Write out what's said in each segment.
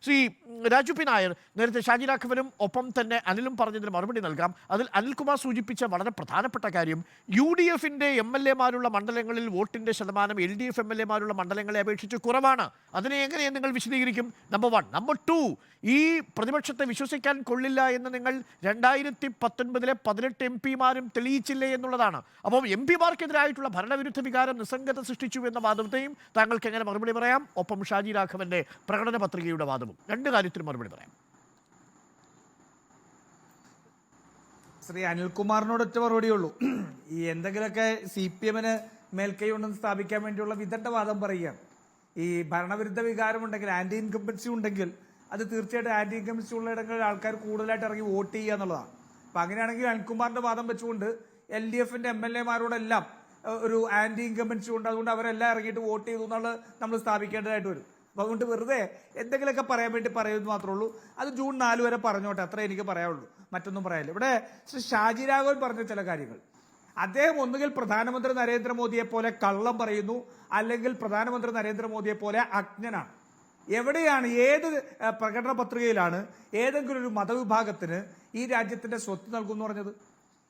Shri Raju P Nair, നേരത്തെ ഷാജി രാഘവനും ഒപ്പം തന്നെ അനിലും പറഞ്ഞതിന് മറുപടി നൽകാം. അതിൽ അനിൽകുമാർ സൂചിപ്പിച്ച വളരെ പ്രധാനപ്പെട്ട കാര്യം, UDFിൻ്റെ MLA-മാരുള്ള മണ്ഡലങ്ങളിൽ വോട്ടിൻ്റെ ശതമാനം LDF MLA-മാരുള്ള മണ്ഡലങ്ങളെ അപേക്ഷിച്ച് കുറവാണ്. അതിനെ എങ്ങനെയാണ് നിങ്ങൾ വിശദീകരിക്കും? നമ്പർ 1. നമ്പർ 2, ഈ പ്രതിപക്ഷത്തെ വിശ്വസിക്കാൻ കൊള്ളില്ല എന്ന് നിങ്ങൾ 2019 18 MP-മാരും തെളിയിച്ചില്ലേ എന്നുള്ളതാണ്. അപ്പോൾ MP-മാർക്കെതിരായിട്ടുള്ള ഭരണവിരുദ്ധ വികാരം നിസ്സംഗത സൃഷ്ടിച്ചു എന്ന വാദത്തെയും താങ്കൾക്ക് എങ്ങനെ മറുപടി പറയാം? ഒപ്പം ഷാജി രാഘവന്റെ പ്രകടന പത്രികയുടെ വാദവും, രണ്ട് കാര്യത്തിനും മറുപടി പറയാം. ശ്രീ അനിൽകുമാറിനോട് ഒറ്റ മറുപടിയുള്ളൂ. ഈ എന്തെങ്കിലുമൊക്കെ CPM-ന് മേൽക്കൈ ഉണ്ടെന്ന് സ്ഥാപിക്കാൻ വേണ്ടിയുള്ള വിദഗ്ധവാദം പറയുകയാണ്. ഈ ഭരണവിരുദ്ധ വികാരമുണ്ടെങ്കിൽ, ആന്റി ഇൻകംബൻസി ഉണ്ടെങ്കിൽ, അത് തീർച്ചയായിട്ടും ആന്റി ഇൻകംബൻസി ഉള്ള ഇടങ്ങളിൽ ആൾക്കാർ കൂടുതലായിട്ട് ഇറങ്ങി വോട്ട് ചെയ്യുക എന്നുള്ളതാണ്. അപ്പൊ അങ്ങനെയാണെങ്കിൽ അനിൽകുമാറിന്റെ വാദം വെച്ചുകൊണ്ട് LDFന്റെ MLA-മാരോടെല്ലാം ഒരു ആന്റി ഇൻകംബൻസി ഉണ്ട്, അതുകൊണ്ട് അവരെല്ലാം ഇറങ്ങിയിട്ട് വോട്ട് ചെയ്തു എന്നുള്ളത് നമ്മൾ സ്ഥാപിക്കേണ്ടതായിട്ട് വരും. അപ്പൊ അതുകൊണ്ട് വെറുതെ എന്തെങ്കിലുമൊക്കെ പറയാൻ വേണ്ടി പറയുമെന്ന് മാത്രമേ ഉള്ളൂ. അത് ജൂൺ 4 വരെ പറഞ്ഞോട്ടെ, അത്രേ എനിക്ക് പറയാനുള്ളൂ, മറ്റൊന്നും പറയാനില്ല. ഇവിടെ ശ്രീ ഷാജി രാഘവൻ പറഞ്ഞ ചില കാര്യങ്ങൾ, അദ്ദേഹം ഒന്നുകിൽ പ്രധാനമന്ത്രി നരേന്ദ്രമോദിയെ പോലെ കള്ളം പറയുന്നു, അല്ലെങ്കിൽ പ്രധാനമന്ത്രി നരേന്ദ്രമോദിയെ പോലെ അജ്ഞനാണ്. എവിടെയാണ്, ഏത് പ്രകടന പത്രികയിലാണ് ഏതെങ്കിലും ഒരു മതവിഭാഗത്തിന് ഈ രാജ്യത്തിന്റെ സ്വത്ത് നൽകുമെന്ന് പറഞ്ഞത്?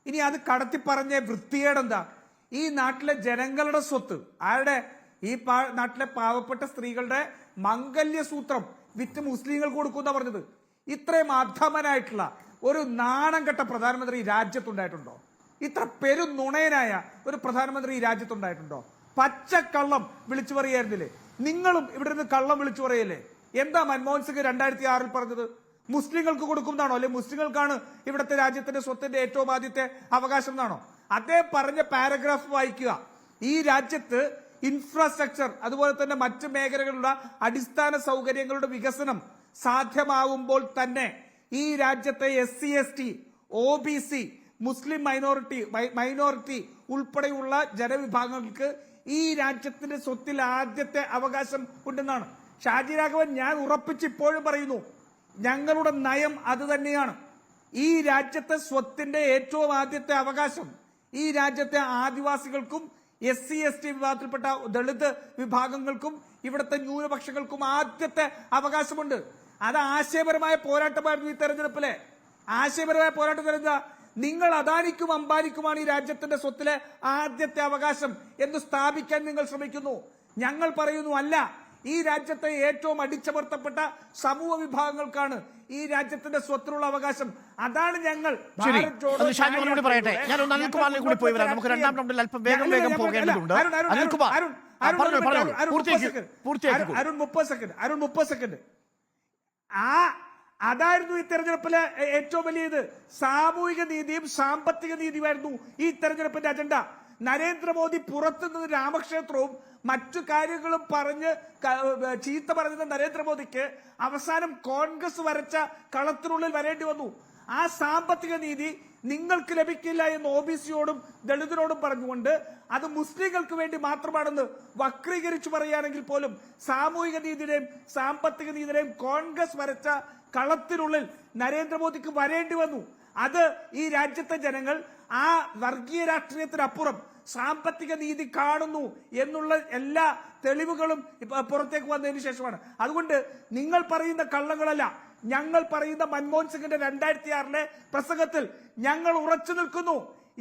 ഇനി അത് കടത്തി പറഞ്ഞ വൃത്തികേടെന്താ? ഈ നാട്ടിലെ ജനങ്ങളുടെ സ്വത്ത് ആരുടെ? ഈ നാട്ടിലെ പാവപ്പെട്ട സ്ത്രീകളുടെ മംഗല്യസൂത്രം വിറ്റ് മുസ്ലിങ്ങൾ കൊടുക്കുന്ന പറഞ്ഞത്. ഇത്രയും അധമനായിട്ടുള്ള ഒരു നാണം കെട്ട പ്രധാനമന്ത്രി ഈ രാജ്യത്തുണ്ടായിട്ടുണ്ടോ? ഇത്ര പെരുനുണയനായ ഒരു പ്രധാനമന്ത്രി ഈ രാജ്യത്തുണ്ടായിട്ടുണ്ടോ? പച്ചക്കള്ളം വിളിച്ചു പറയായിരുന്നില്ലേ? നിങ്ങളും ഇവിടെ നിന്ന് കള്ളം വിളിച്ചു പറയല്ലേ? എന്താ മൻമോഹൻ സിംഗ് 2006 പറഞ്ഞത്? മുസ്ലിങ്ങൾക്ക് കൊടുക്കുന്നതാണോ, അല്ലെ മുസ്ലിങ്ങൾക്കാണ് ഇവിടുത്തെ രാജ്യത്തിന്റെ സ്വത്തിന്റെ ഏറ്റവും ആദ്യത്തെ അവകാശം എന്നാണോ? അദ്ദേഹം പറഞ്ഞ പാരഗ്രാഫ് വായിക്കുക. ഈ രാജ്യത്ത് ഇൻഫ്രാസ്ട്രക്ചർ, അതുപോലെ തന്നെ മറ്റ് മേഖലകളിലുള്ള അടിസ്ഥാന സൗകര്യങ്ങളുടെ വികസനം സാധ്യമാവുമ്പോൾ തന്നെ ഈ രാജ്യത്തെ SC ST OBC മുസ്ലിം മൈനോറിറ്റി ഉൾപ്പെടെയുള്ള ജനവിഭാഗങ്ങൾക്ക് ഈ രാജ്യത്തിന്റെ സ്വത്തിൽ ആദ്യത്തെ അവകാശം ഉണ്ടെന്നാണ്. ഷാജി രാഘവൻ, ഞാൻ ഉറപ്പിച്ച് ഇപ്പോഴും പറയുന്നു, ഞങ്ങളുടെ നയം അത് തന്നെയാണ്. ഈ രാജ്യത്തെ സ്വത്തിന്റെ ഏറ്റവും ആദ്യത്തെ അവകാശം ഈ രാജ്യത്തെ ആദിവാസികൾക്കും SC ST വിഭാഗത്തിൽപ്പെട്ട ദളിത് വിഭാഗങ്ങൾക്കും ഇവിടുത്തെ ന്യൂനപക്ഷങ്ങൾക്കും ആദ്യത്തെ അവകാശമുണ്ട്. അത് ആശയപരമായ പോരാട്ടമായിരുന്നു ഈ തെരഞ്ഞെടുപ്പിലെ. ആശയപരമായ പോരാട്ടം എന്താ? നിങ്ങൾ അദാനിക്കും അംബാനിക്കുമാണ് ഈ രാജ്യത്തിന്റെ സ്വത്തിലെ ആദ്യത്തെ അവകാശം എന്ന് സ്ഥാപിക്കാൻ നിങ്ങൾ ശ്രമിക്കുന്നു. ഞങ്ങൾ പറയുന്നു, അല്ല, ഈ രാജ്യത്തെ ഏറ്റവും അടിച്ചമർത്തപ്പെട്ട സമൂഹ വിഭാഗങ്ങൾക്കാണ് ഈ രാജ്യത്തിന്റെ സ്വത്തിനുള്ള അവകാശം. അതാണ് ഞങ്ങൾ. പറയട്ടെ, ഞാൻ അനിൽകുമാറിനെ കൂടി പോയി വരാം. നമുക്ക് രണ്ടാം റൗണ്ടിൽ അല്പം വേഗം പോകേണ്ടതുണ്ട്. അരുൺ 30 സെക്കൻഡ്. അതായിരുന്നു ഈ തെരഞ്ഞെടുപ്പിലെ ഏറ്റവും വലിയത്. സാമൂഹിക നീതിയും സാമ്പത്തിക നീതിയുമായിരുന്നു ഈ തെരഞ്ഞെടുപ്പിന്റെ അജണ്ട. നരേന്ദ്രമോദി പുറത്തുനിന്ന് രാമക്ഷേത്രവും മറ്റു കാര്യങ്ങളും പറഞ്ഞ് ചീത്ത പറഞ്ഞത് നരേന്ദ്രമോദിക്ക് അവസാനം കോൺഗ്രസ് വരച്ച കളത്തിനുള്ളിൽ വരേണ്ടി വന്നു. ആ സാമ്പത്തിക നീതി നിങ്ങൾക്ക് ലഭിക്കില്ല എന്ന് OBC-യോടും ദളിതരോടും പറഞ്ഞുകൊണ്ട് അത് മുസ്ലിങ്ങൾക്ക് വേണ്ടി മാത്രമാണെന്ന് വക്രീകരിച്ചു പറയുകയാണെങ്കിൽ പോലും സാമൂഹിക നീതിയുടെയും സാമ്പത്തിക നീതിയുടെയും കോൺഗ്രസ് വരച്ച കളത്തിനുള്ളിൽ നരേന്ദ്രമോദിക്ക് വരേണ്ടി വന്നു. അത് ഈ രാജ്യത്തെ ജനങ്ങൾ ആ വർഗീയ രാഷ്ട്രീയത്തിനപ്പുറം സാമ്പത്തിക നീതി കാണുന്നു എന്നുള്ള എല്ലാ തെളിവുകളും പുറത്തേക്ക് വന്നതിന് ശേഷമാണ്. അതുകൊണ്ട് നിങ്ങൾ പറയുന്ന കള്ളങ്ങളല്ല, ഞങ്ങൾ പറയുന്ന മൻമോഹൻ സിംഗിന്റെ 2006 പ്രസംഗത്തിൽ ഞങ്ങൾ ഉറച്ചു നിൽക്കുന്നു.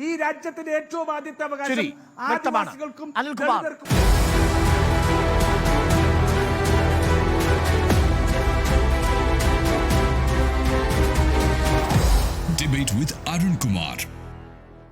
ഈ രാജ്യത്തിന്റെ ഏറ്റവും ആദ്യത്തെ അവകാശം ആദിവാസികൾക്കും ദളിതർക്കും. Debate with Arun Kumar.